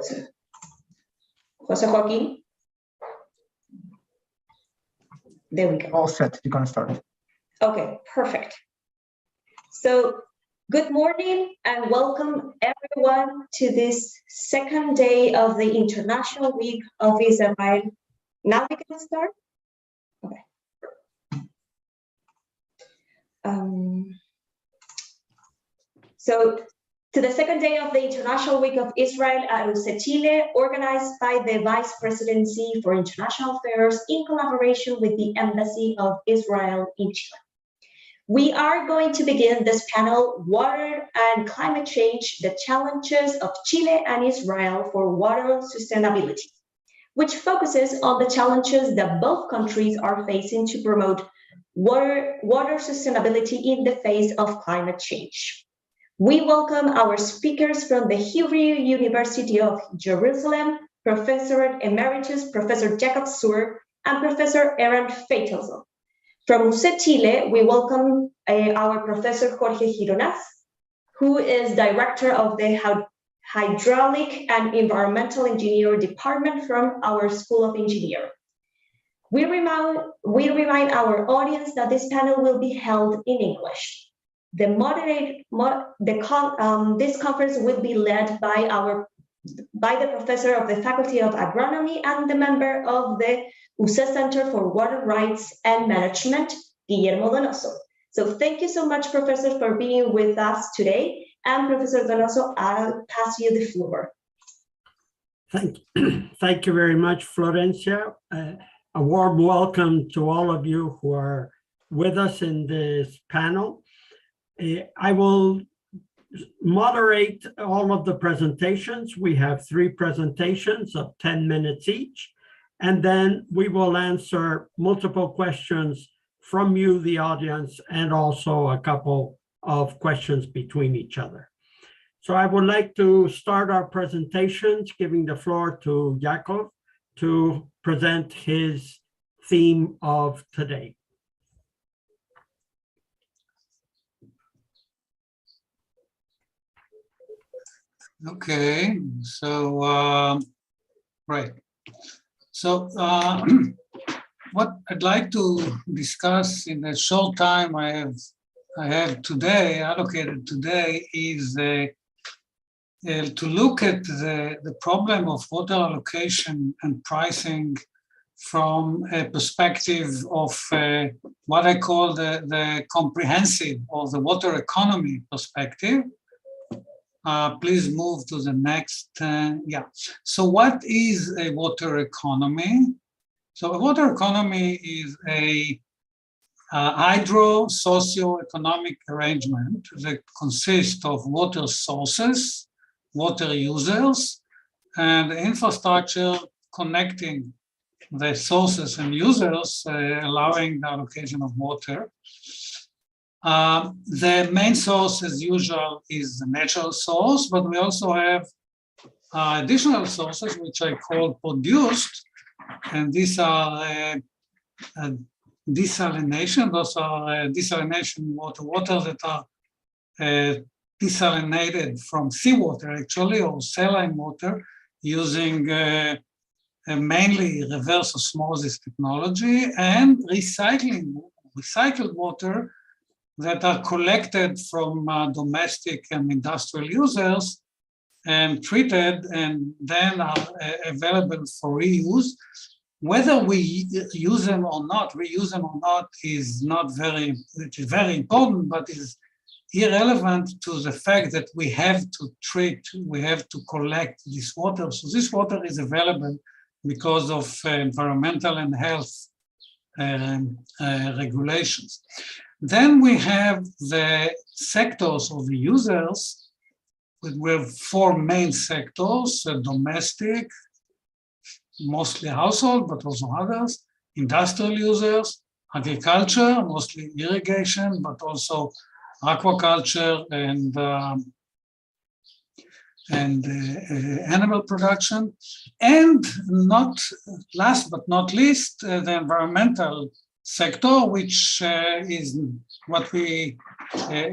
José Joaquín? There we go. All set, you can start. Okay, perfect. So, good morning and welcome everyone to this second day of the International Week of Israel. Now we can start? Okay. So, to the second day of the International Week of Israel at Chile, organized by the Vice Presidency for International Affairs in collaboration with the Embassy of Israel in Chile. We are going to begin this panel, Water and Climate Change, the Challenges of Chile and Israel for Water Sustainability, which focuses on the challenges that both countries are facing to promote water sustainability in the face of climate change. We welcome our speakers from the Hebrew University of Jerusalem, Professor Emeritus Professor Jacob Sur and Professor Aaron Feitelson. From UC Chile, we welcome our Professor Jorge Gironas, who is Director of the Hydraulic and Environmental Engineering Department from our School of Engineering. We remind our audience that this panel will be held in English. This conference will be led by the professor of the Faculty of Agronomy and the member of the UC Center for Water Rights and Management, Guillermo Donoso. So thank you so much, Professor, for being with us today. And Professor Donoso, I'll pass you the floor. Thank you very much, Florencia. A warm welcome to all of you who are with us in this panel. I will moderate all of the presentations. We have 3 presentations of 10 minutes each, and then we will answer multiple questions from you, the audience, and also a couple of questions between each other. So I would like to start our presentations, giving the floor to Jacob to present his theme of today. Okay, so right. So what I'd like to discuss in the short time I have today, allocated today, is to look at the problem of water allocation and pricing from a perspective of what I call the comprehensive or the water economy perspective. Please move to the next. Yeah. So what is a water economy? So a water economy is a hydro-socio-economic arrangement that consists of water sources, water users, and infrastructure connecting the sources and users, allowing the allocation of water. The main source, as usual, is the natural source, but we also have additional sources, which I call produced, and these are desalination. Those are desalination water that are desalinated from seawater, actually, or saline water, using mainly reverse osmosis technology, and recycled water that are collected from domestic and industrial users and treated and then are available for reuse. Whether we use them or not, reuse them or not, is not very, which is very important, but is irrelevant to the fact that we have to treat, we have to collect this water. So this water is available because of environmental and health regulations. Then we have the sectors of the users. We have 4 main sectors: domestic, mostly household, but also others, industrial users, agriculture, mostly irrigation, but also aquaculture and animal production, and not last but not least, the environmental sector, which is what we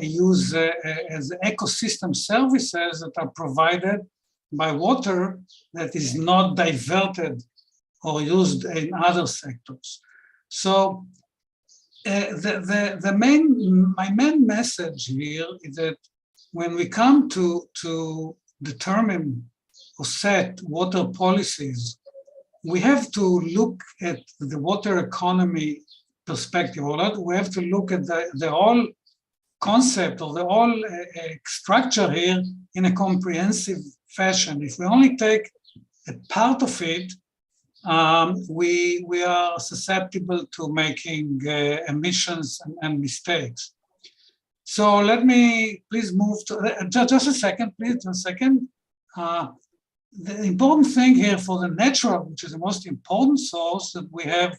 use as ecosystem services that are provided by water that is not diverted or used in other sectors. So my main message here is that when we come to determine or set water policies, we have to look at the water economy perspective. We have to look at the whole concept or the whole structure here in a comprehensive fashion. If we only take a part of it, we are susceptible to making omissions and mistakes. So let me please move to, just a second, please, just a second. The important thing here for the natural, which is the most important source, that we have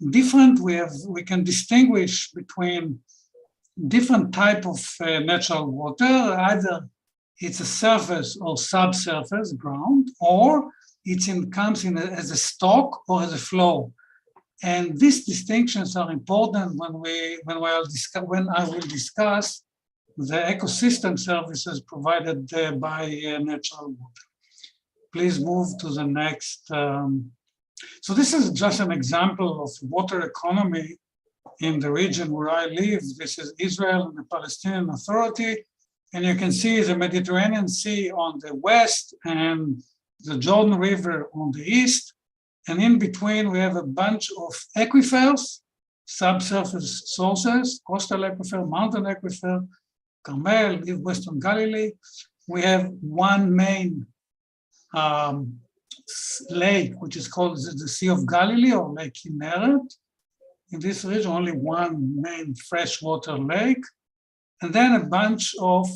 different, we can distinguish between different type of natural water, either it's a surface or subsurface ground, or comes in as a stock or as a flow. And these distinctions are important when I will discuss the ecosystem services provided by natural water. Please move to the next. So this is just an example of water economy in the region where I live. This is Israel and the Palestinian Authority. And you can see the Mediterranean Sea on the west and the Jordan River on the east. And in between, we have a bunch of aquifers, subsurface sources, coastal aquifer, mountain aquifer, Carmel, Western Galilee. We have one main lake, which is called the Sea of Galilee or Lake Kinneret. In this region, only one main freshwater lake, and then a bunch of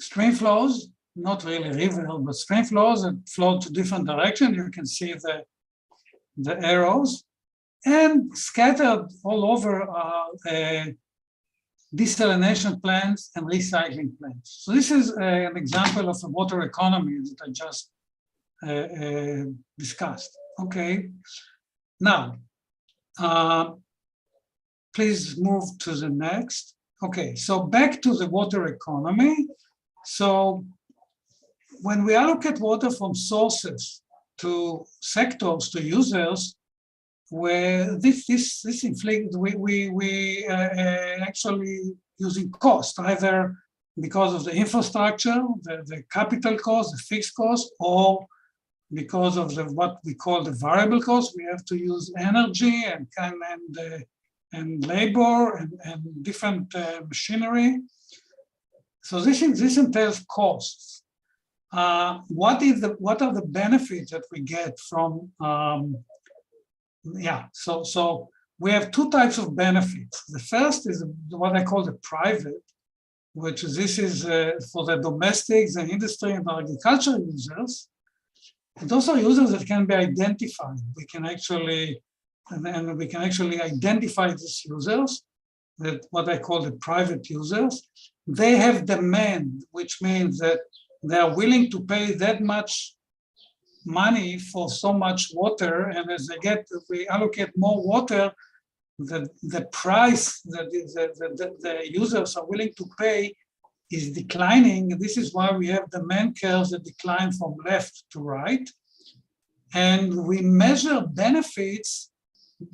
stream flows, not really river, but stream flows that flow to different directions. You can see the arrows, and scattered all over desalination plants and recycling plants. So this is an example of a water economy that I just discussed. Okay, now please move to the next. Okay, so back to the water economy. So when we allocate water from sources to sectors, to users, where this inflicts, we actually using cost, either because of the infrastructure, the capital cost, the fixed cost, or because of what we call the variable cost. We have to use energy and labor and different machinery. So this entails costs. What are the benefits that we get from? So we have two types of benefits. The first is what I call the private, which this is for the domestics and industry and agricultural users. And also users that can be identified. We can actually identify these users, that what I call the private users. They have demand, which means that they are willing to pay that much money for so much water, and as we allocate more water, the price that the users are willing to pay is declining. This is why we have demand curves that decline from left to right. And we measure benefits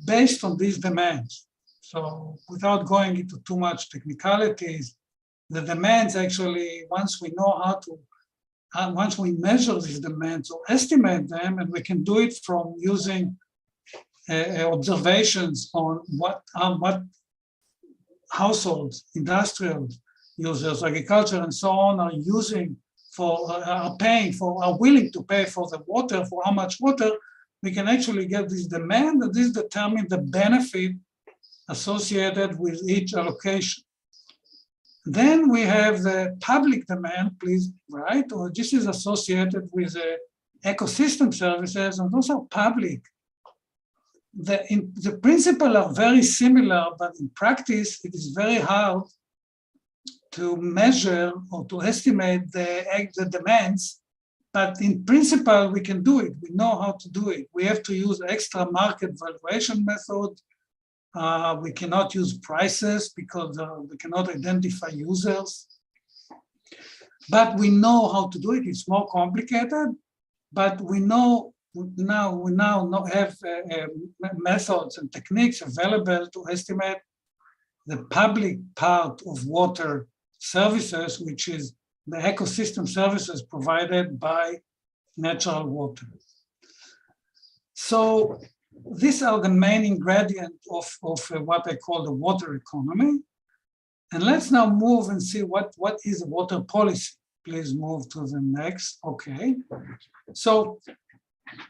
based on these demands. So without going into too much technicalities, the demands actually, once we measure these demands or estimate them, and we can do it from using observations on what households, industrial users, agriculture, and so on are willing to pay for the water, for how much water, we can actually get this demand, and this determines the benefit associated with each allocation. Then we have the public demand, please, right? Or this is associated with ecosystem services, and those are public. The principles are very similar, but in practice, it is very hard to measure or to estimate the demands. But in principle, we can do it. We know how to do it. We have to use extra market valuation method. We cannot use prices because we cannot identify users. But we know how to do it. It's more complicated, but we now have methods and techniques available to estimate the public part of water services, which is the ecosystem services provided by natural water. So these are the main ingredients of what I call the water economy. And let's now move and see what is water policy. Please move to the next. Okay. So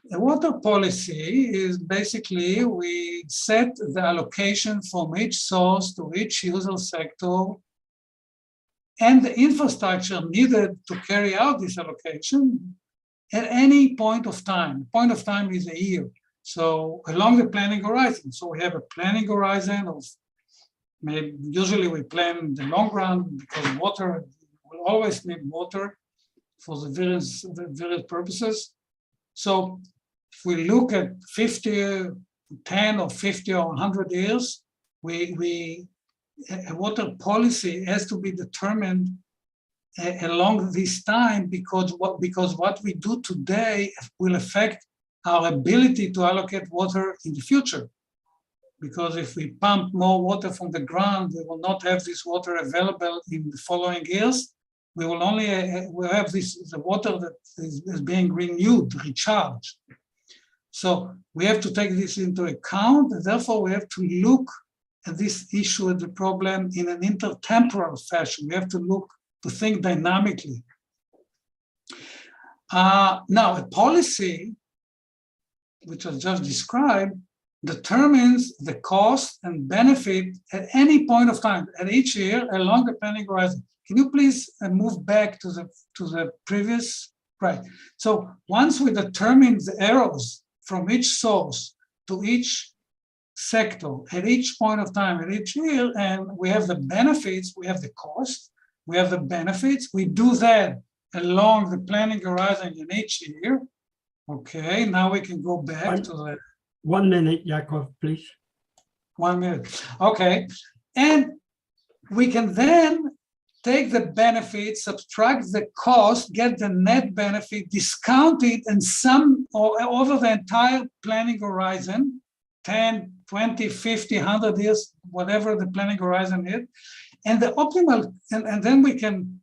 the water policy is basically we set the allocation from each source to each user sector and the infrastructure needed to carry out this allocation at any point of time. Point of time is a year. So along the planning horizon. So we have a planning horizon of maybe usually we plan the long run because water will always need water for the various purposes. So if we look at 50, 10 or 50 or 100 years, a water policy has to be determined along this time because what we do today will affect our ability to allocate water in the future. Because if we pump more water from the ground, we will not have this water available in the following years. We will only we'll have the water that is being renewed, recharged. So we have to take this into account, and therefore we have to look at this issue and the problem in an intertemporal fashion. We have to think dynamically. Now, a policy, which I just described, determines the cost and benefit at any point of time, at each year along the planning horizon. Can you please move back to the previous? Right. So once we determine the errors from each source to each sector at each point of time, at each year, and we have the benefits, we have the cost, we have the benefits, we do that along the planning horizon in each year. Okay, now we can go back to the 1 minute, Yakov, please. 1 minute. Okay. And we can then take the benefit, subtract the cost, get the net benefit, discount it, and sum over the entire planning horizon, 10, 20, 50, 100 years, whatever the planning horizon is. And the optimal, and then we can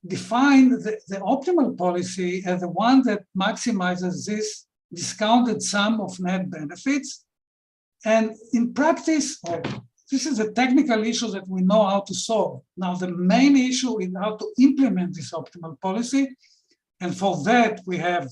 define the optimal policy as the one that maximizes this discounted sum of net benefits. And in practice, this is a technical issue that we know how to solve. Now, the main issue is how to implement this optimal policy. And for that, we have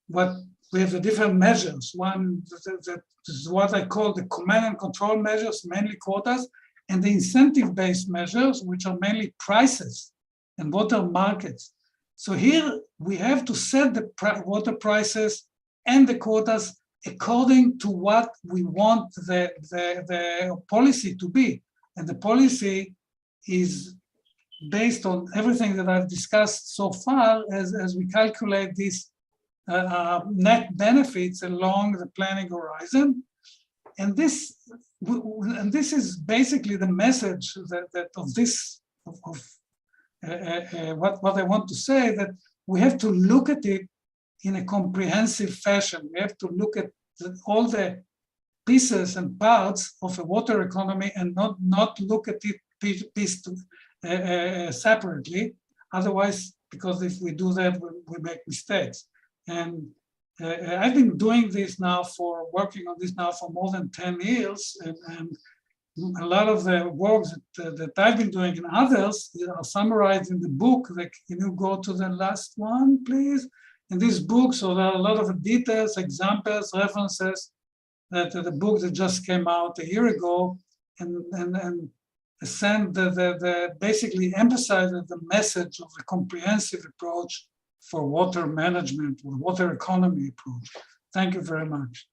the different measures. One that is what I call the command and control measures, mainly quotas, and the incentive-based measures, which are mainly prices and water markets. So here we have to set the water prices and the quotas according to what we want the policy to be. And the policy is based on everything that I've discussed so far as we calculate these net benefits along the planning horizon. And this is basically the message that of this, what I want to say, that we have to look at it in a comprehensive fashion. We have to look at all the pieces and parts of a water economy and not look at it pieced separately. Otherwise, because if we do that, we make mistakes. And I've been doing this now working on this now for more than 10 years. And a lot of the works that I've been doing and others are summarized in the book. Like, can you go to the last one, please? In this book, so there are a lot of details, examples, references that the book that just came out a year ago, and basically emphasizes the message of a comprehensive approach for water management, or water economy approach. Thank you very much.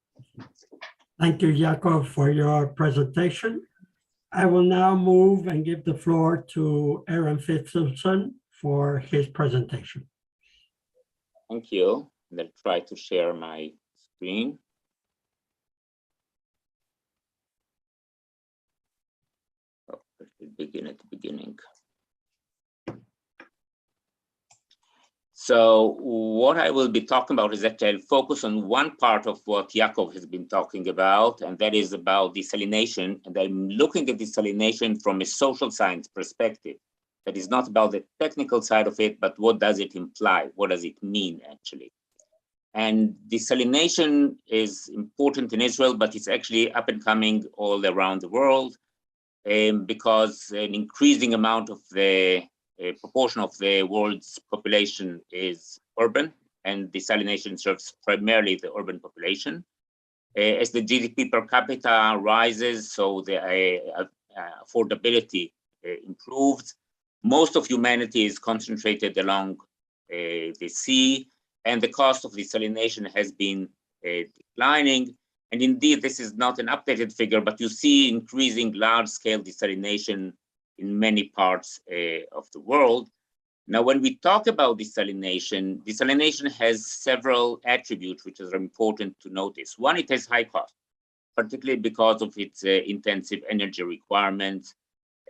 Thank you, Yakov, for your presentation. I will now move and give the floor to Aaron Fitzgerald for his presentation. Thank you. I'll try to share my screen. Oh, I should begin at the beginning. So what I will be talking about is that I'll focus on one part of what Jakov has been talking about, and that is about desalination. And I'm looking at desalination from a social science perspective. That is not about the technical side of it, but what does it imply? What does it mean, actually? And desalination is important in Israel, but it's actually up and coming all around the world, because an increasing amount of the proportion of the world's population is urban, and desalination serves primarily the urban population. As the GDP per capita rises, so the affordability improves. Most of humanity is concentrated along the sea, and the cost of desalination has been declining. And indeed, this is not an updated figure, but you see increasing large-scale desalination in many parts of the world. Now, when we talk about desalination, desalination has several attributes which are important to notice. One, it has high cost, particularly because of its intensive energy requirements,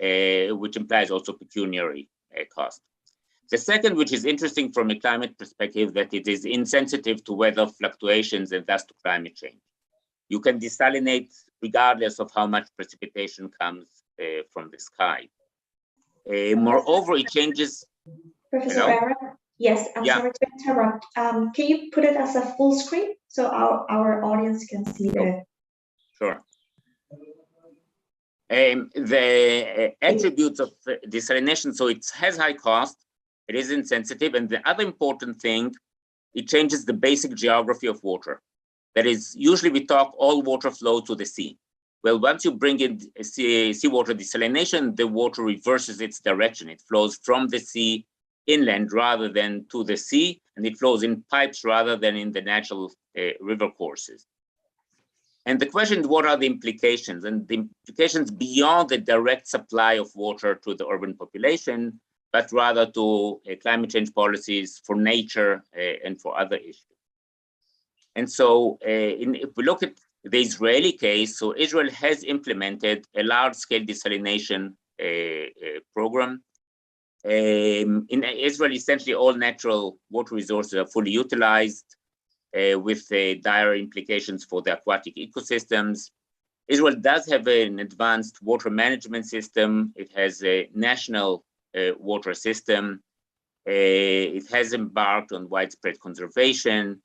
which implies also pecuniary cost. The second, which is interesting from a climate perspective, that it is insensitive to weather fluctuations and thus to climate change. You can desalinate regardless of how much precipitation comes from the sky. Moreover, it changes. Professor Aaron, yes, I'm sorry to interrupt. Can you put it as a full screen so our audience can see the... Sure. The attributes of desalination, so it has high cost, it is insensitive, and the other important thing, it changes the basic geography of water. That is, usually we talk all water flows to the sea. Well, once you bring in seawater desalination, the water reverses its direction. It flows from the sea inland rather than to the sea, and it flows in pipes rather than in the natural river courses. And the question is, what are the implications? And the implications beyond the direct supply of water to the urban population, but rather to climate change policies for nature and for other issues. And so if we look at the Israeli case, so Israel has implemented a large-scale desalination program. In Israel, essentially all natural water resources are fully utilized, with dire implications for the aquatic ecosystems. Israel does have an advanced water management system. It has a national water system. It has embarked on widespread conservation.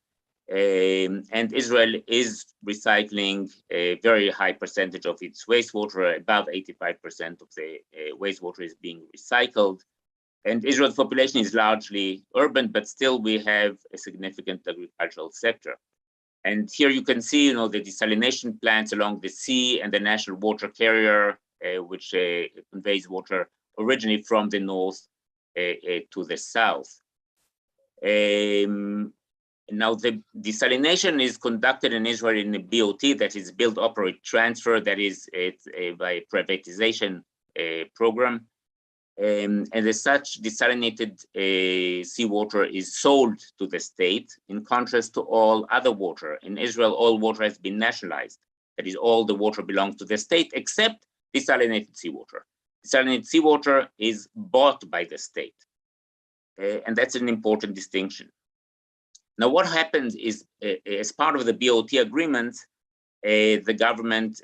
And Israel is recycling a very high percentage of its wastewater. Above 85% of the wastewater is being recycled. And Israel's population is largely urban, but still we have a significant agricultural sector. And here you can see, the desalination plants along the sea and the national water carrier, which conveys water originally from the north to the south. Now, the desalination is conducted in Israel in a BOT, that is build, operate, transfer, that is by a privatization program. And as such, desalinated seawater is sold to the state, in contrast to all other water. In Israel, all water has been nationalized. That is, all the water belongs to the state, except desalinated seawater. Desalinated seawater is bought by the state. And that's an important distinction. Now, what happens is, as part of the BOT agreement, the government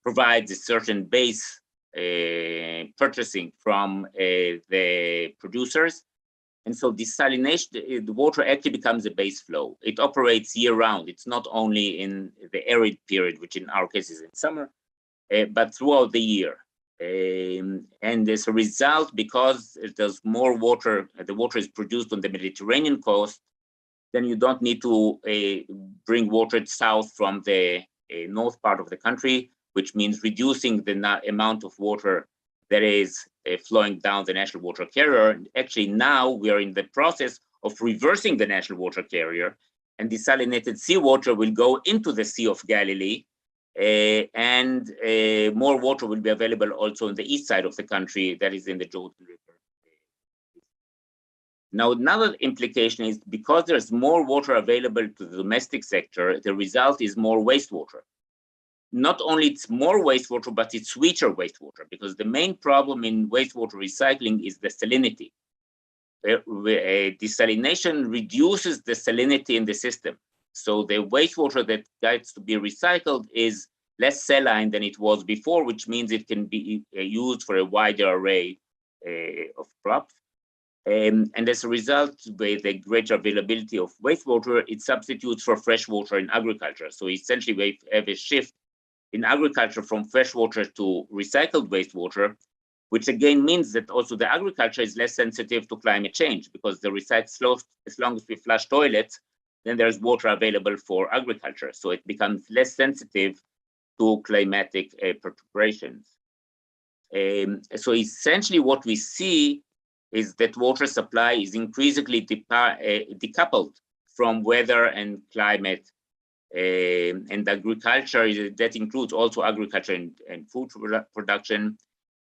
provides a certain base purchasing from the producers. And so desalination, the water actually becomes a base flow. It operates year round. It's not only in the arid period, which in our case is in summer, but throughout the year. And as a result, because there's more water, the water is produced on the Mediterranean coast, then you don't need to bring water south from the north part of the country, which means reducing the amount of water that is flowing down the national water carrier. Actually, now we are in the process of reversing the national water carrier, and desalinated seawater will go into the Sea of Galilee, and more water will be available also on the east side of the country, that is in the Jordan River. Now, another implication is, because there's more water available to the domestic sector, the result is more wastewater. Not only it's more wastewater, but it's sweeter wastewater, because the main problem in wastewater recycling is the salinity. desalination reduces the salinity in the system. So the wastewater that gets to be recycled is less saline than it was before, which means it can be used for a wider array of crops. And as a result, with the greater availability of wastewater, it substitutes for fresh water in agriculture. So essentially, we have a shift in agriculture from fresh water to recycled wastewater, which again means that also the agriculture is less sensitive to climate change, because the recycled, as long as we flush toilets, then there's water available for agriculture. So it becomes less sensitive to climatic perturbations. So essentially what we see is that water supply is increasingly decoupled from weather and climate, and agriculture. That includes also agriculture and food production.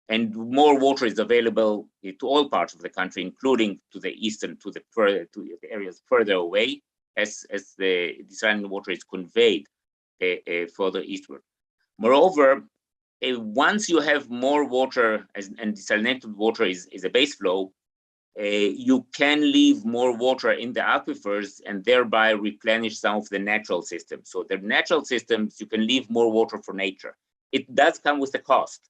And more water is available to all parts of the country, including to the eastern, to the areas further away, as the desalinated water is conveyed further eastward. Moreover, once you have more water, and desalinated water is a base flow, you can leave more water in the aquifers and thereby replenish some of the natural systems. So the natural systems, you can leave more water for nature. It does come with a cost,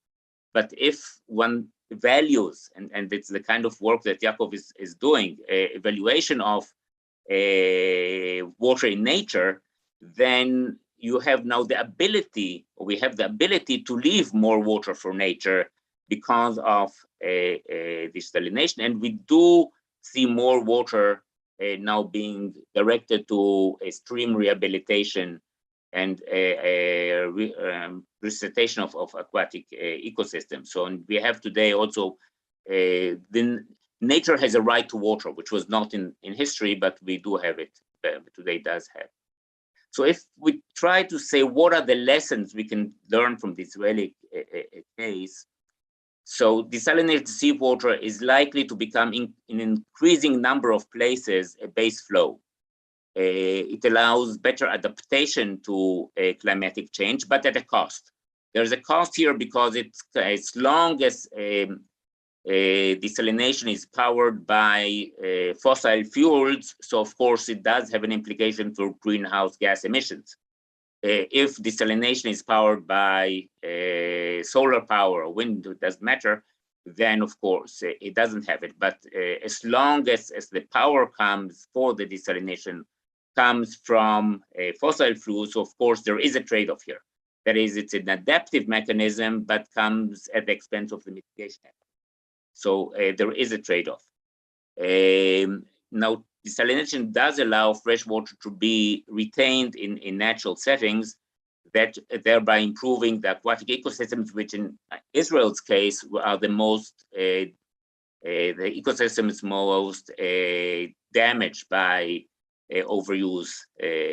but if one values, and it's the kind of work that Yaakov is doing, evaluation of water in nature, then you have now the ability, or we have the ability to leave more water for nature because of desalination. And we do see more water now being directed to a stream rehabilitation and resuscitation of aquatic ecosystems. So we have today also, nature has a right to water, which was not in history, but we do have it, today does have. So if we try to say what are the lessons we can learn from the Israeli case, so desalinated seawater is likely to become in an increasing number of places a base flow. It allows better adaptation to climatic change, but at a cost. There's a cost here because it's, as long as desalination is powered by fossil fuels, so of course it does have an implication for greenhouse gas emissions. If desalination is powered by solar power or wind, it doesn't matter, then of course it doesn't have it. But as long as the power comes for the desalination comes from fossil fuels, so of course there is a trade-off here. That is, it's an adaptive mechanism, but comes at the expense of the mitigation. So there is a trade-off. Now, desalination does allow fresh water to be retained in natural settings, that thereby improving the aquatic ecosystems, which in Israel's case are the most, the ecosystems most damaged by overuse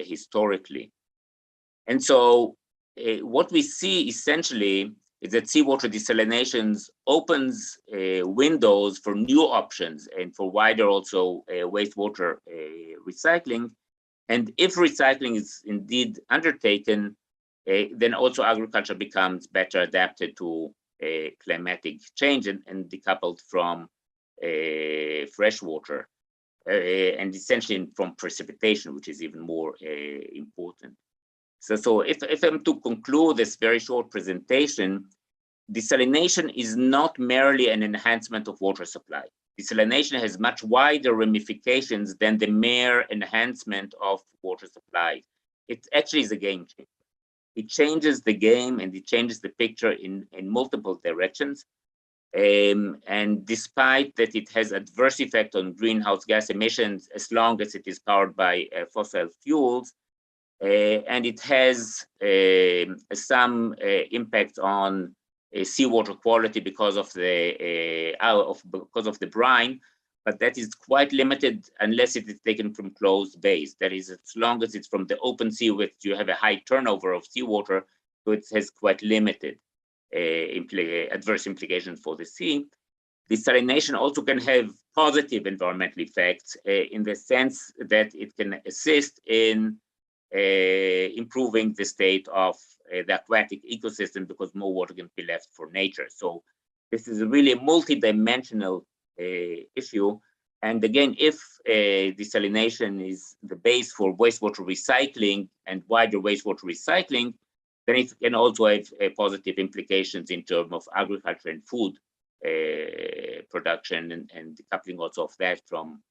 historically. And so what we see essentially is that seawater desalinations opens windows for new options and for wider also wastewater recycling. And if recycling is indeed undertaken, then also agriculture becomes better adapted to climatic change and decoupled from fresh water, and essentially from precipitation, which is even more important. So if I'm to conclude this very short presentation, desalination is not merely an enhancement of water supply. Desalination has much wider ramifications than the mere enhancement of water supply. It actually is a game changer. It changes the game and it changes the picture in multiple directions. And despite that it has adverse effect on greenhouse gas emissions as long as it is powered by fossil fuels, and it has some impact on seawater quality because of the brine, but that is quite limited unless it is taken from closed bays. That is, as long as it's from the open sea, which you have a high turnover of seawater, so it has quite limited adverse implications for the sea. Desalination also can have positive environmental effects in the sense that it can assist in improving the state of the aquatic ecosystem because more water can be left for nature. So this is really a multi-dimensional issue. And again, if desalination is the base for wastewater recycling and wider wastewater recycling, then it can also have positive implications in terms of agriculture and food production and decoupling also of that from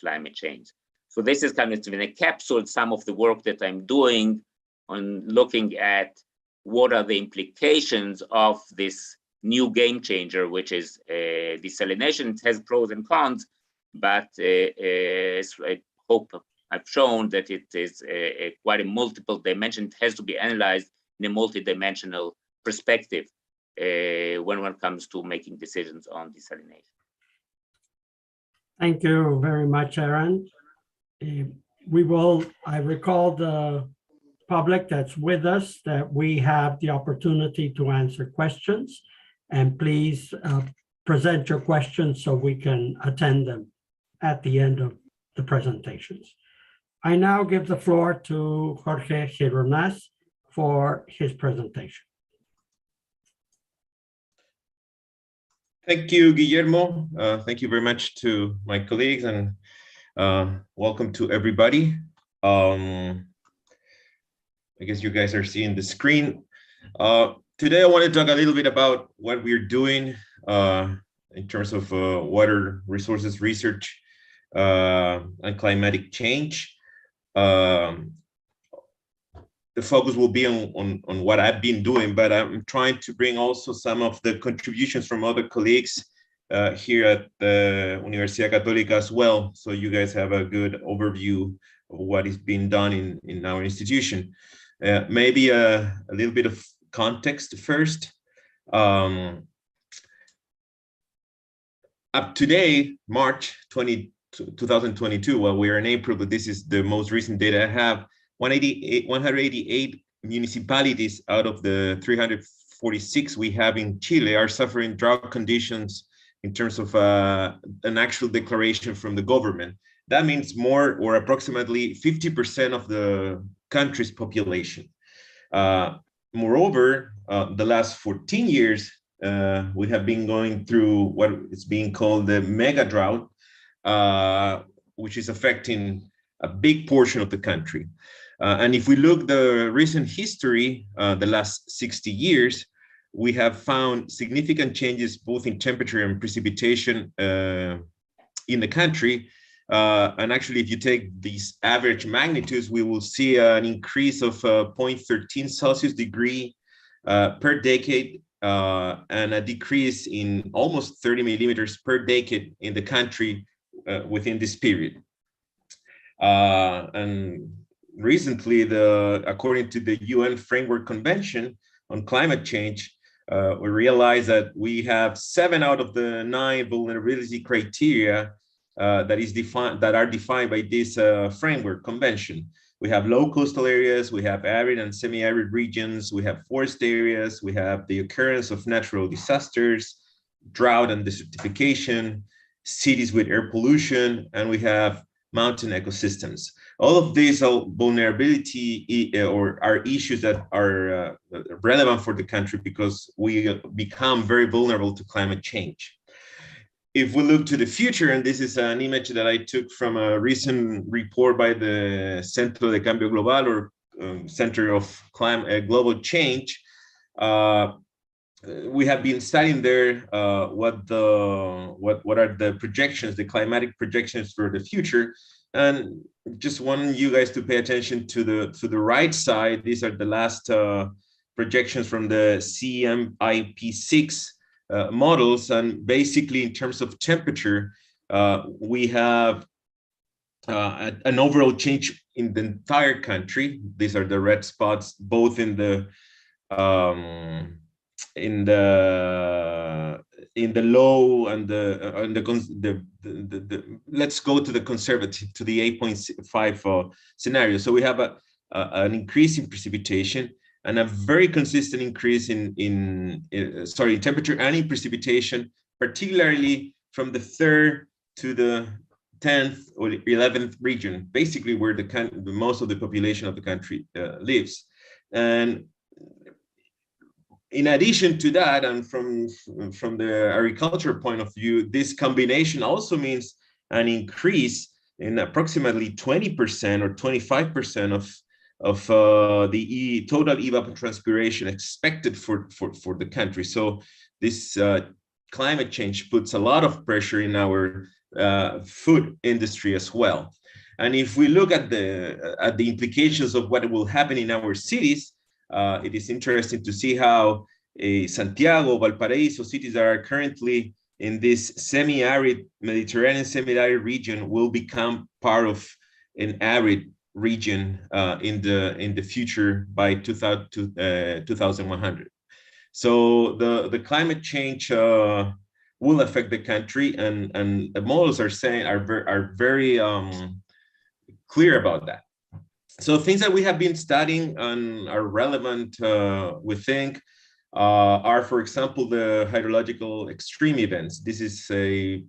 climate change. So this is kind of in a capsule some of the work that I'm doing on looking at what are the implications of this new game changer, which is desalination. It has pros and cons, but I hope I've shown that it is quite a multiple dimension. It has to be analyzed in a multi-dimensional perspective when one comes to making decisions on desalination. Thank you very much, Aaron. I recall the public that's with us that we have the opportunity to answer questions, and please present your questions so we can attend them at the end of the presentations. I now give the floor to Jorge Gironas for his presentation. Thank you, Guillermo. Thank you very much to my colleagues, and welcome to everybody. I guess you guys are seeing the screen. Today, I want to talk a little bit about what we're doing in terms of water resources research and climatic change. The focus will be on what I've been doing, but I'm trying to bring also some of the contributions from other colleagues here at the Universidad Católica as well. So you guys have a good overview of what is being done in our institution. Maybe a little bit of context first. Up today, March 2022, well, we are in April, but this is the most recent data I have. 188 municipalities out of the 346 we have in Chile are suffering drought conditions in terms of an actual declaration from the government. That means more or approximately 50% of the country's population. Moreover, the last 14 years, we have been going through what is being called the mega drought, which is affecting a big portion of the country. And if we look the recent history, the last 60 years, we have found significant changes both in temperature and precipitation in the country. And actually, if you take these average magnitudes, we will see an increase of 0.13 Celsius degree per decade, and a decrease in almost 30 millimeters per decade in the country within this period. And recently, according to the UN Framework Convention on Climate Change, we realized that we have 7 out of the 9 vulnerability criteria that are defined by this framework convention. We have low coastal areas, we have arid and semi-arid regions, we have forest areas, we have the occurrence of natural disasters, drought and desertification, cities with air pollution, and we have mountain ecosystems. All of these are vulnerability or are issues that are relevant for the country because we become very vulnerable to climate change. If we look to the future, and this is an image that I took from a recent report by the Centro de Cambio Global, or Center of Global Change, we have been studying there what are the projections, the climatic projections for the future, and just want you guys to pay attention to the right side. These are the last projections from the CMIP6 models, and basically in terms of temperature, we have an overall change in the entire country. These are the red spots, both in the low and the let's go to the conservative, to the 8.5 scenario. So we have an increase in precipitation and a very consistent increase in temperature and in precipitation, particularly from the 3rd to the 10th or 11th region, basically where the most of the population of the country lives. And in addition to that, and from the agriculture point of view, this combination also means an increase in approximately 20% or 25% of the total evapotranspiration expected for the country. So this climate change puts a lot of pressure in our food industry as well. And if we look at the implications of what will happen in our cities, it is interesting to see how Santiago, Valparaiso cities that are currently in this semi-arid, Mediterranean semi-arid region will become part of an arid region in the future by 2100. So the climate change will affect the country, and the models are very clear about that. So things that we have been studying and are relevant, we think, are, for example, the hydrological extreme events. This is a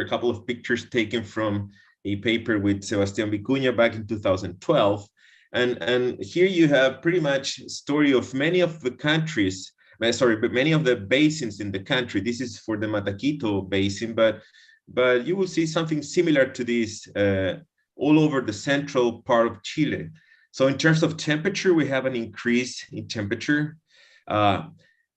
couple of pictures taken from a paper with Sebastián Vicuña back in 2012. And here you have pretty much a story of many of the countries, but many of the basins in the country. This is for the Mataquito basin, but you will see something similar to this all over the central part of Chile. So in terms of temperature, we have an increase in temperature.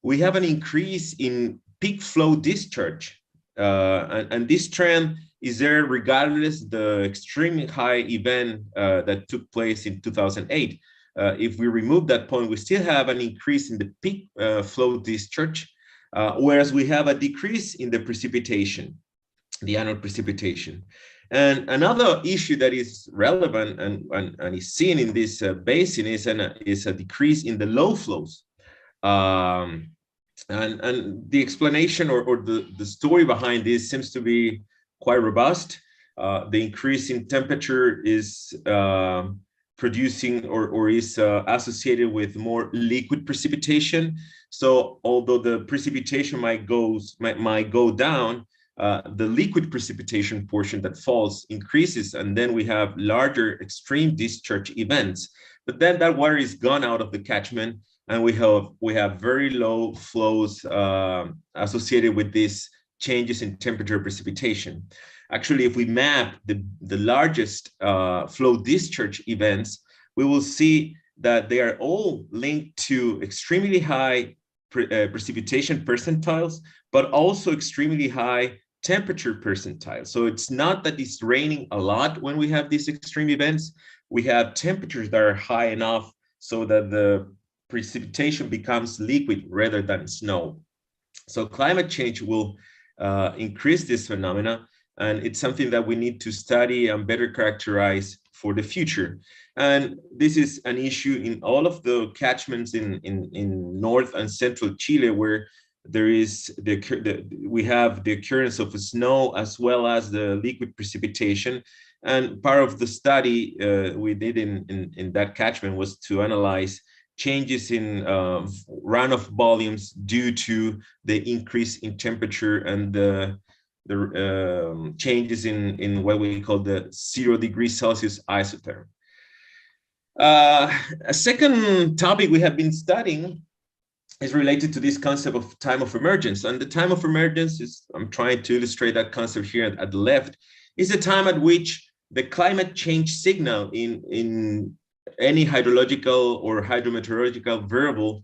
We have an increase in peak flow discharge, and this trend is there regardless the extremely high event that took place in 2008. If we remove that point, we still have an increase in the peak flow discharge, whereas we have a decrease in the precipitation, the annual precipitation. And another issue that is relevant and is seen in this basin is a decrease in the low flows. And the explanation or the story behind this seems to be quite robust. The increase in temperature is producing or is associated with more liquid precipitation. So although the precipitation might go down, the liquid precipitation portion that falls increases, and then we have larger extreme discharge events. But then that water is gone out of the catchment, and we have very low flows associated with these changes in temperature precipitation. Actually, if we map the largest flow discharge events, we will see that they are all linked to extremely high precipitation percentiles, but also extremely high temperature percentile. So it's not that it's raining a lot when we have these extreme events. We have temperatures that are high enough so that the precipitation becomes liquid rather than snow. So climate change will increase this phenomena, and it's something that we need to study and better characterize for the future. And this is an issue in all of the catchments in North and Central Chile, where there is we have the occurrence of snow as well as the liquid precipitation. And part of the study we did in that catchment was to analyze changes in runoff volumes due to the increase in temperature and the changes in what we call the 0 degrees Celsius isotherm. A second topic we have been studying is related to this concept of time of emergence. And the time of emergence is, I'm trying to illustrate that concept here at the left, is the time at which the climate change signal in any hydrological or hydrometeorological variable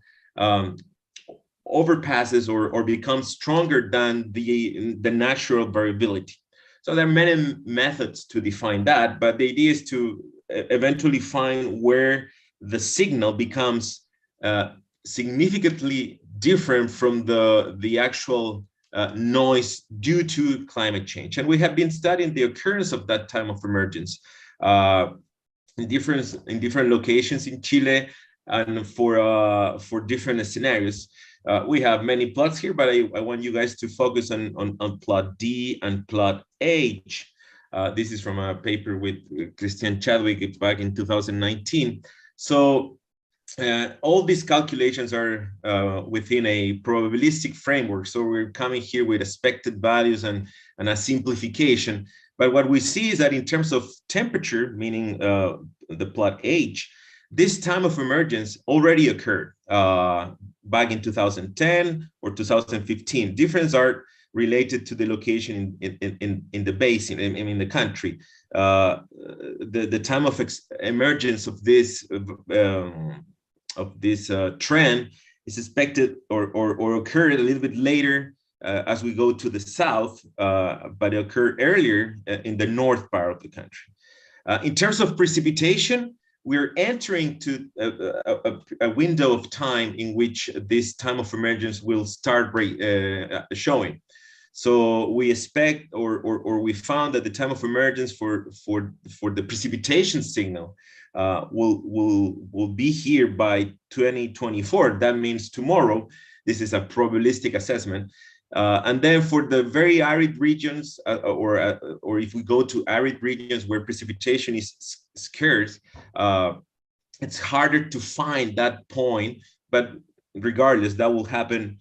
overpasses or becomes stronger than the natural variability. So there are many methods to define that, but the idea is to eventually find where the signal becomes significantly different from the actual noise due to climate change. And we have been studying the occurrence of that time of emergence in different locations in Chile and for different scenarios. We have many plots here, but I want you guys to focus on plot D and plot H. This is from a paper with Christian Chadwick back in 2019. So all these calculations are within a probabilistic framework. So we're coming here with expected values and a simplification. But what we see is that in terms of temperature, meaning the plot H, this time of emergence already occurred back in 2010 or 2015. Differences are related to the location in the basin, in the country. The time of emergence of this trend is expected or occurred a little bit later as we go to the south, but it occurred earlier in the north part of the country. In terms of precipitation, we're entering to a window of time in which this time of emergence will start showing. So we expect, or we found that the time of emergence for the precipitation signal will be here by 2024. That means tomorrow. This is a probabilistic assessment. And then for the very arid regions, or if we go to arid regions where precipitation is scarce, it's harder to find that point. But regardless, that will happen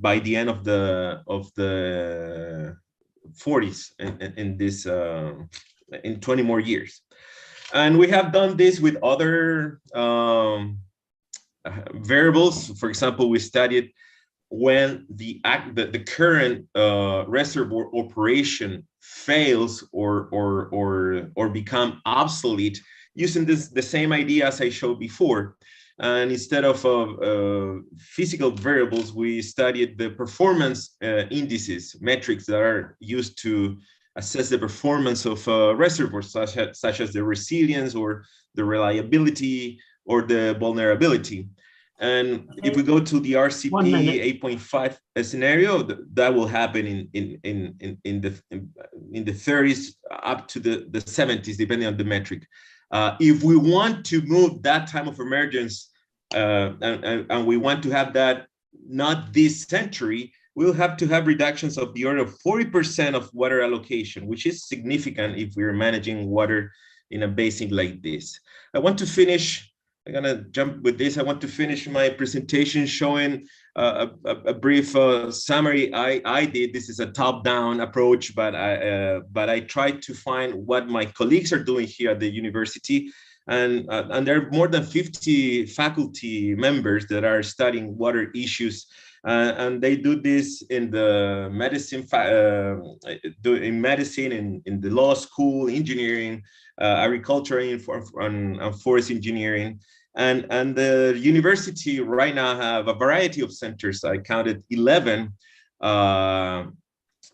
by the end of the 40s in 20 more years. And we have done this with other variables. For example, we studied when the current reservoir operation fails or become obsolete, using the same idea as I showed before. And instead of physical variables, we studied the performance indices, metrics that are used to assess the performance of reservoirs, such as the resilience or the reliability or the vulnerability. And if we go to the RCP 8.5 scenario, that will happen in the 30s up to the 70s, depending on the metric. If we want to move that time of emergence and we want to have that not this century, we'll have to have reductions of the order of 40% of water allocation, which is significant if we're managing water in a basin like this. I want to finish. I'm gonna jump with this. I want to finish my presentation showing a brief summary I did. This is a top-down approach, but I tried to find what my colleagues are doing here at the university, and there are more than 50 faculty members that are studying water issues, and they do this in the medicine, in the law school, engineering, agriculture, and forest engineering. And the university right now have a variety of centers. I counted 11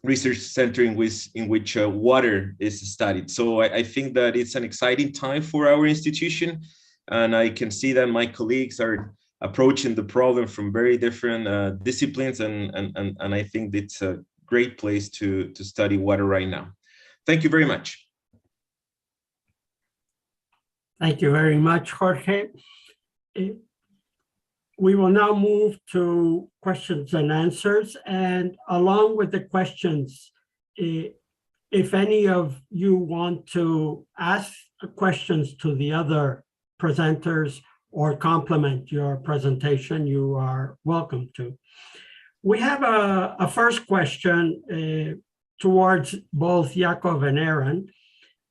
research centers in which water is studied. So I think that it's an exciting time for our institution. And I can see that my colleagues are approaching the problem from very different disciplines. And I think it's a great place to study water right now. Thank you very much. Thank you very much, Jorge. We will now move to questions and answers. And along with the questions, if any of you want to ask questions to the other presenters or complement your presentation, you are welcome to. We have a first question towards both Jakov and Aaron.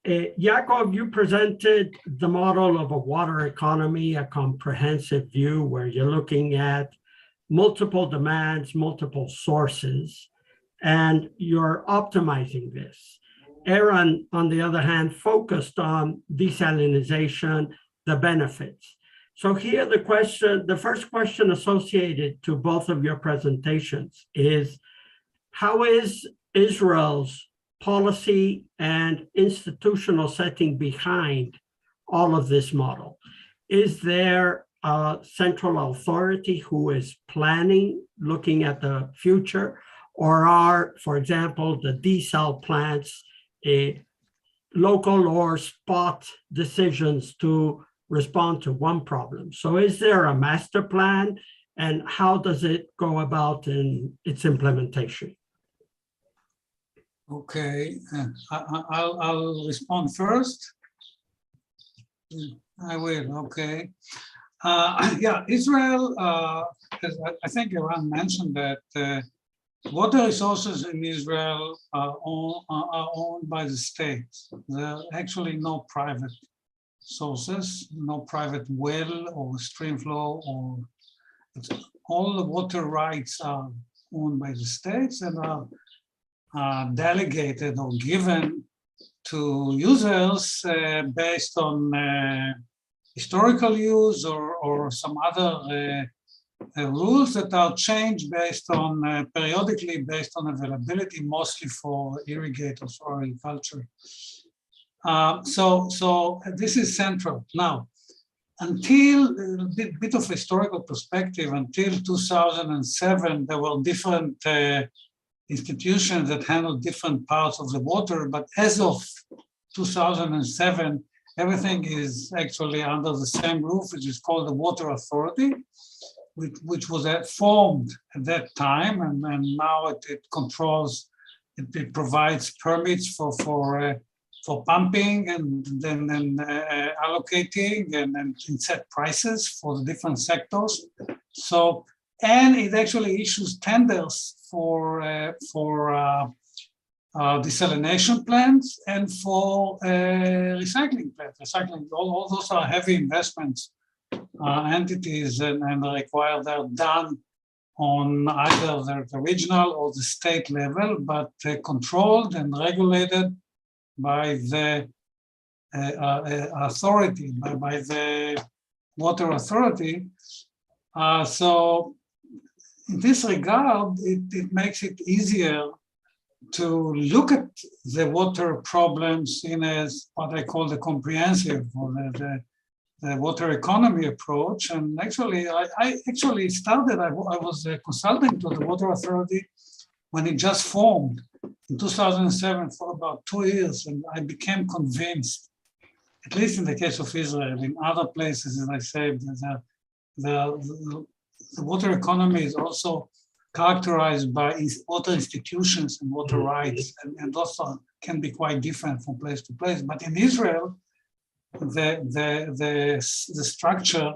Jakov, you presented the model of a water economy, a comprehensive view where you're looking at multiple demands, multiple sources, and you're optimizing this. Aaron, on the other hand, focused on desalinization, the benefits. So here the first question associated to both of your presentations is, how is Israel's policy and institutional setting behind all of this model? Is there a central authority who is planning, looking at the future, or are, for example, the desal plants local or spot decisions to respond to one problem? So is there a master plan, and how does it go about in its implementation? Okay, I'll respond first. I will, okay. Yeah, Israel, I think Iran mentioned that water resources in Israel are owned by the state. There are actually no private sources, no private well or stream flow, or all the water rights are owned by the states and are delegated or given to users based on historical use or some other rules that are changed based on periodically based on availability, mostly for irrigators or agriculture. So this is central. Now, until a bit of historical perspective, until 2007, there were different institutions that handled different parts of the water, but as of 2007, everything is actually under the same roof, which is called the Water Authority, which was formed at that time, and now it controls, it provides permits for pumping and then allocating and set prices for the different sectors. So, and it actually issues tenders for desalination plants and for recycling plants. Recycling, all those are heavy investments entities and require they're done on either the regional or the state level, but controlled and regulated by the authority, by the Water Authority. So in this regard, it makes it easier to look at the water problems in as what I call the comprehensive or the water economy approach. And actually, I actually started, I was a consultant to the Water Authority when it just formed in 2007 for about 2 years. And I became convinced, at least in the case of Israel, in other places, as I said, the water economy is also characterized by water institutions and water rights, and those can be quite different from place to place. But in Israel, the structure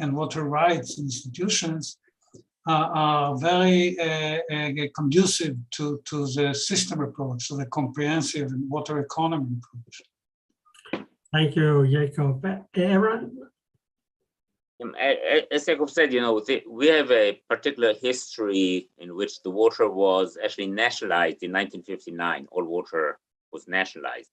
and water rights institutions are very conducive to the system approach, to the comprehensive water economy approach. Thank you, Jacob. Aaron? As Jacob said, we have a particular history in which the water was actually nationalized in 1959. All water was nationalized.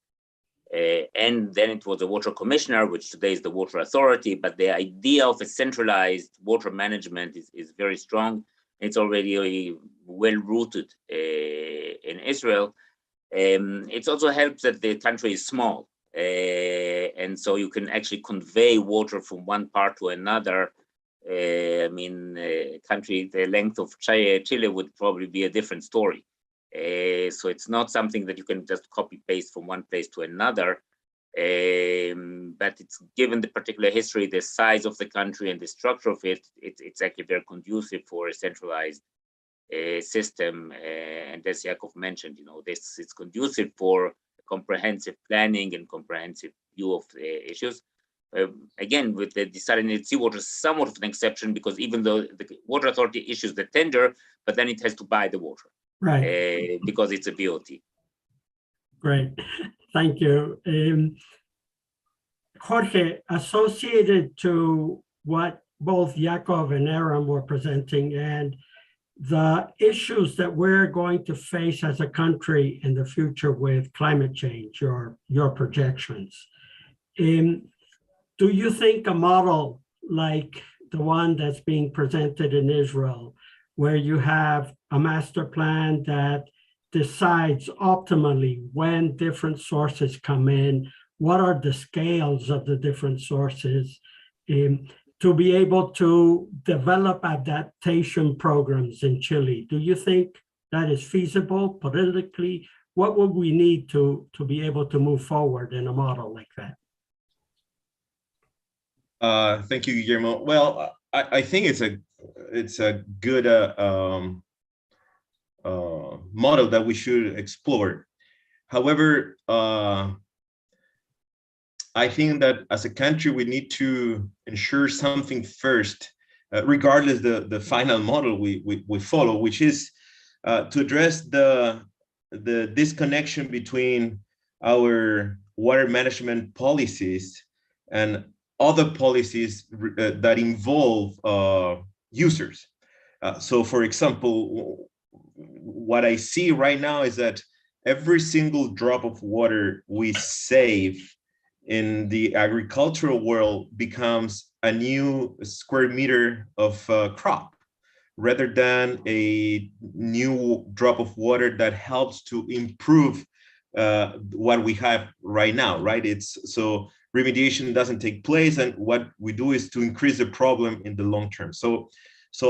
And then it was a water commissioner, which today is the Water Authority, but the idea of a centralized water management is very strong. It's already well rooted in Israel. It also helps that the country is small. And so you can actually convey water from one part to another. Country, the length of Chile would probably be a different story. So it's not something that you can just copy paste from one place to another, but it's given the particular history, the size of the country and the structure of it, it's actually very conducive for a centralized system. And as Yaakov mentioned, this is conducive for comprehensive planning and comprehensive view of the issues. Again, with the desalinated seawater, somewhat of an exception, because even though the Water Authority issues the tender, but then it has to buy the water. Right. Because it's a BOT. Great, thank you. Jorge, associated to what both Yaakov and Aaron were presenting and the issues that we're going to face as a country in the future with climate change, your projections, do you think a model like the one that's being presented in Israel, where you have a master plan that decides optimally when different sources come in, what are the scales of the different sources, to be able to develop adaptation programs in Chile? Do you think that is feasible politically? What would we need to be able to move forward in a model like that? Thank you, Guillermo. Well, I think it's a good model that we should explore. However, I think that as a country, we need to ensure something first, regardless the final model we follow, which is to address the disconnection between our water management policies and other policies that involve users. So for example, what I see right now is that every single drop of water we save in the agricultural world becomes a new square meter of crop, rather than a new drop of water that helps to improve what we have right now, right? It's so remediation doesn't take place, and what we do is to increase the problem in the long term. So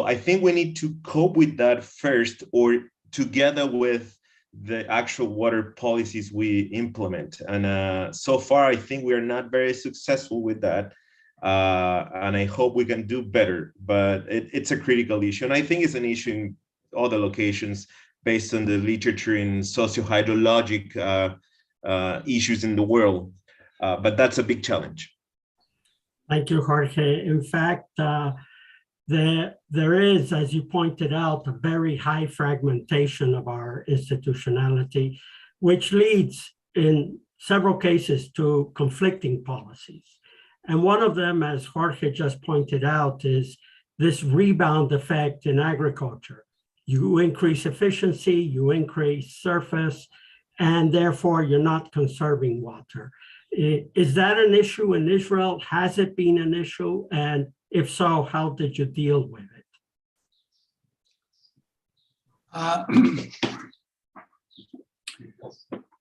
I think we need to cope with that first, or together with the actual water policies we implement. And so far, I think we are not very successful with that. And I hope we can do better, but it's a critical issue. And I think it's an issue in other locations based on the literature in socio-hydrologic issues in the world. But that's a big challenge. Thank you, Jorge. In fact, there is, as you pointed out, a very high fragmentation of our institutionality, which leads in several cases to conflicting policies. And one of them, as Jorge just pointed out, is this rebound effect in agriculture. You increase efficiency, you increase surface, and therefore you're not conserving water. Is that an issue in Israel? Has it been an issue? And if so, how did you deal with it?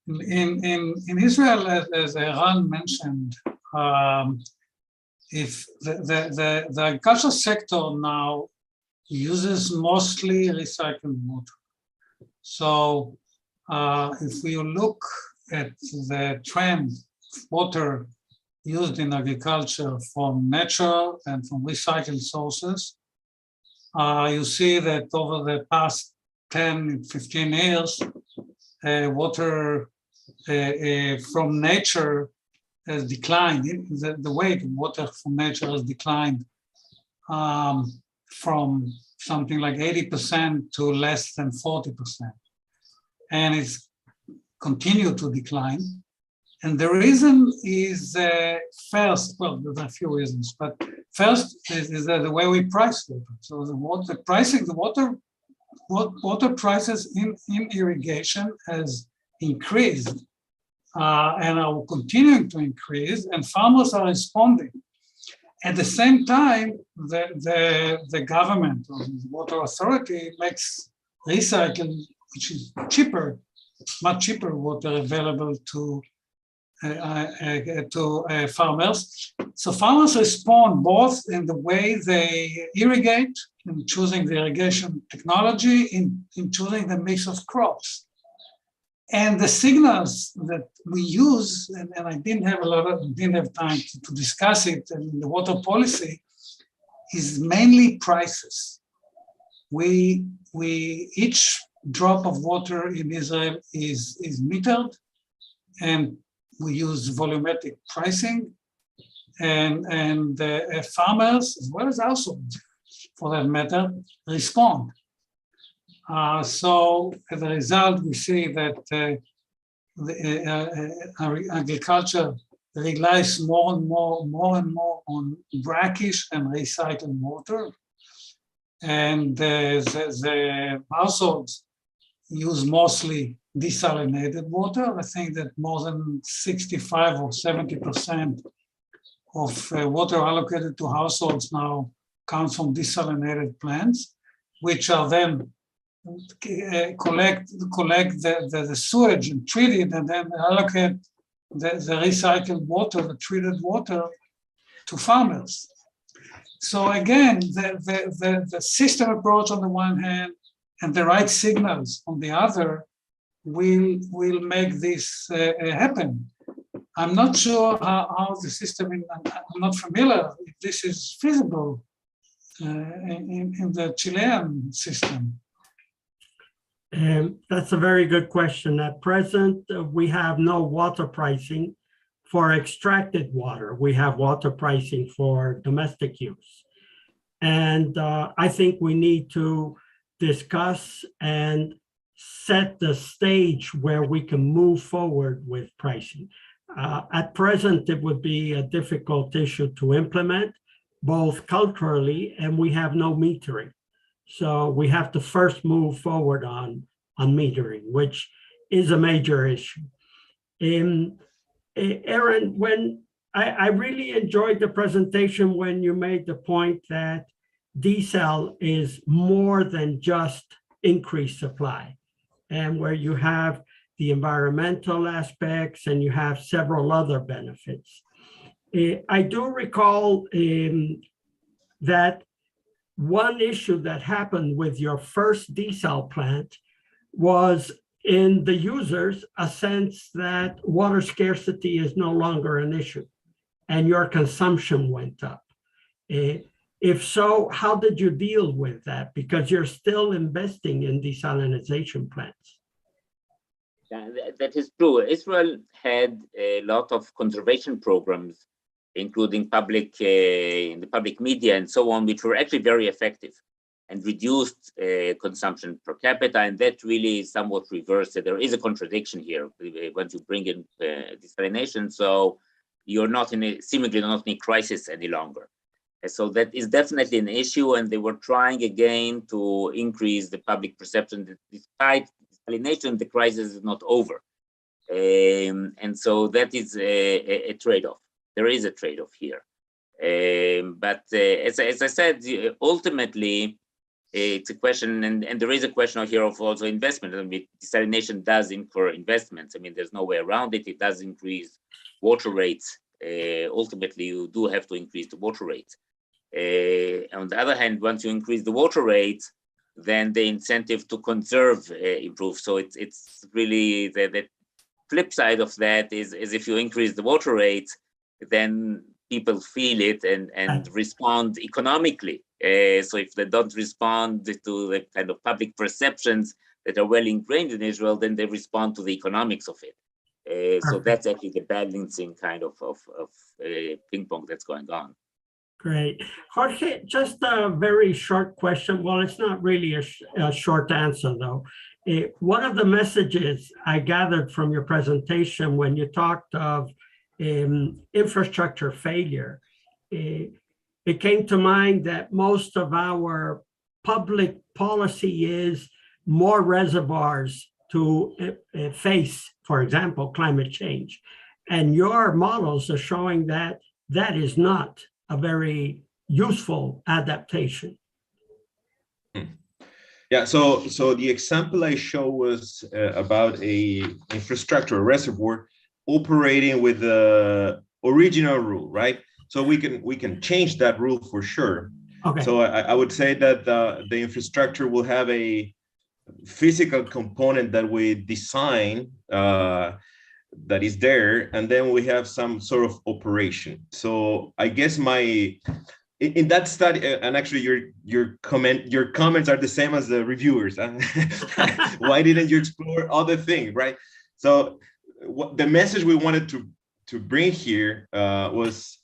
In Israel, as Eran mentioned, if the agricultural sector now uses mostly recycled water. So if we look at the trend of water used in agriculture from natural and from recycled sources, you see that over the past 10, 15 years, water from nature has declined. The weight of water from nature has declined from something like 80% to less than 40%. And it's continued to decline. And the reason is first, well, there's a few reasons, but first is that the way we price water. So the water pricing, water prices in irrigation has increased and are continuing to increase, and farmers are responding. At the same time, the government or the water authority makes recycling, which is cheaper, much cheaper water available to farmers. So farmers respond both in the way they irrigate, in choosing the irrigation technology, in choosing the mix of crops. And the signals that we use, and I didn't have time to discuss it in the water policy, is mainly prices. Each drop of water in Israel is metered, and we use volumetric pricing, and farmers, as well as households, for that matter, respond. So as a result, we see that agriculture relies more and more on brackish and recycled water, and the households use mostly desalinated water. I think that more than 65 or 70% of water allocated to households now comes from desalinated plants, which are then collect the sewage and treat it, and then allocate the recycled water, the treated water, to farmers. So again, the system approach on the one hand and the right signals on the other will make this happen. I'm not sure how the system, I'm not familiar if this is feasible in the Chilean system. That's a very good question. At present, we have no water pricing for extracted water. We have water pricing for domestic use. And I think we need to discuss and set the stage where we can move forward with pricing. At present, it would be a difficult issue to implement, both culturally, and we have no metering. So we have to first move forward on metering, which is a major issue. Aaron, when I really enjoyed the presentation when you made the point that desal is more than just increased supply, and where you have the environmental aspects and you have several other benefits. I do recall that one issue that happened with your first desal plant was in the users a sense that water scarcity is no longer an issue and your consumption went up. If so, how did you deal with that? Because you're still investing in desalination plants. Yeah, that is true. Israel had a lot of conservation programs, including in the public media and so on, which were actually very effective and reduced consumption per capita, and that really somewhat reversed it. There is a contradiction here once you bring in desalination, so you're not seemingly not in a crisis any longer. And so that is definitely an issue, and they were trying again to increase the public perception that despite desalination, the crisis is not over. And so that is a trade-off. There is a trade-off here. But as I said, ultimately, it's a question, and there is a question here of also investment. I mean, desalination does incur investments. I mean, there's no way around it. It does increase water rates. Ultimately, you do have to increase the water rates. On the other hand, once you increase the water rates, then the incentive to conserve improves. So it's really the flip side of that is if you increase the water rates, then people feel it and respond economically. So if they don't respond to the kind of public perceptions that are well ingrained in Israel, then they respond to the economics of it. So that's actually the balancing kind of ping pong that's going on. Great. Jorge, just a very short question. Well, it's not really a short answer, though. One of the messages I gathered from your presentation when you talked of infrastructure failure, it came to mind that most of our public policy is more reservoirs to face, for example, climate change. And your models are showing that that is not a very useful adaptation. Yeah, so the example I show was about a infrastructure, a reservoir operating with the original rule, right? So we can change that rule for sure. Okay. So I would say that the infrastructure will have a physical component that we design that is there, and then we have some sort of operation. So I guess in that study, and actually your comments are the same as the reviewers. Why didn't you explore other things, right? So the message we wanted to bring here was,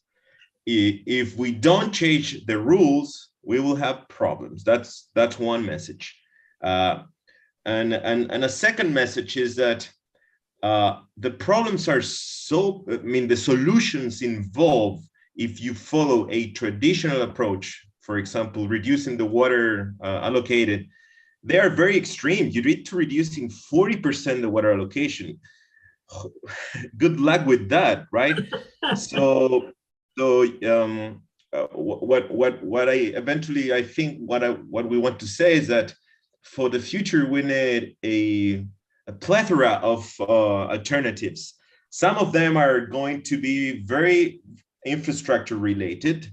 if we don't change the rules, we will have problems. That's one message. And a second message is that the problems are the solutions involve, if you follow a traditional approach, for example, reducing the water allocated, they are very extreme. You need to reducing 40% the water allocation. Good luck with that, right? So what I think what we want to say is that for the future, we need a plethora of alternatives. Some of them are going to be very infrastructure related.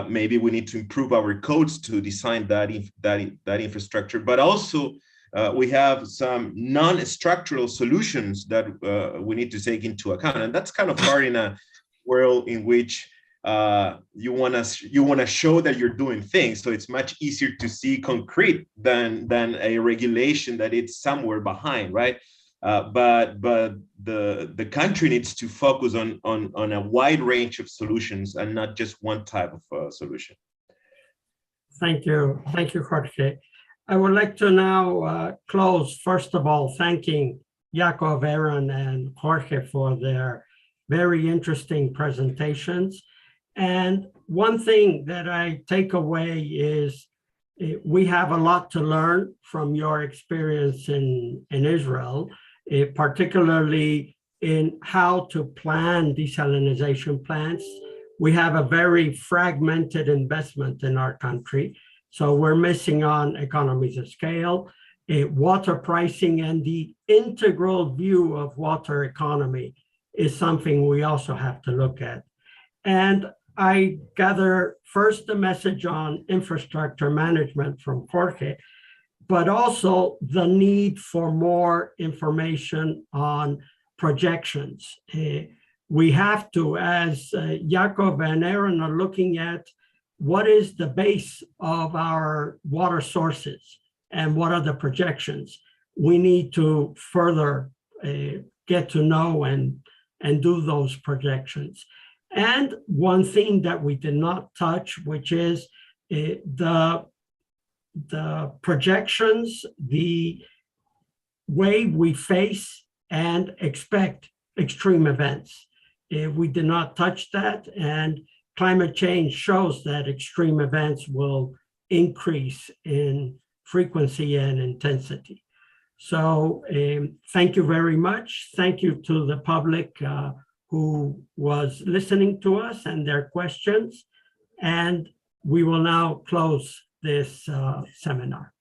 Maybe we need to improve our codes to design that infrastructure, but also we have some non-structural solutions that we need to take into account, and that's kind of hard in a world in which you want to show that you're doing things. So it's much easier to see concrete than a regulation that it's somewhere behind, right? But the country needs to focus on a wide range of solutions and not just one type of solution. Thank you, Jorge. I would like to now close, first of all, thanking Yaakov, Aaron, and Jorge for their very interesting presentations. And one thing that I take away is we have a lot to learn from your experience in Israel, particularly in how to plan desalination plants. We have a very fragmented investment in our country, so we're missing on economies of scale, water pricing, and the integral view of water economy is something we also have to look at. And I gather first the message on infrastructure management from Jorge, but also the need for more information on projections. We have to, as Jakob and Aaron are looking at, what is the base of our water sources and what are the projections? We need to further get to know and do those projections. And one thing that we did not touch, which is the projections, the way we face and expect extreme events. We did not touch that, and climate change shows that extreme events will increase in frequency and intensity. So thank you very much. Thank you to the public who was listening to us and their questions. And we will now close this seminar.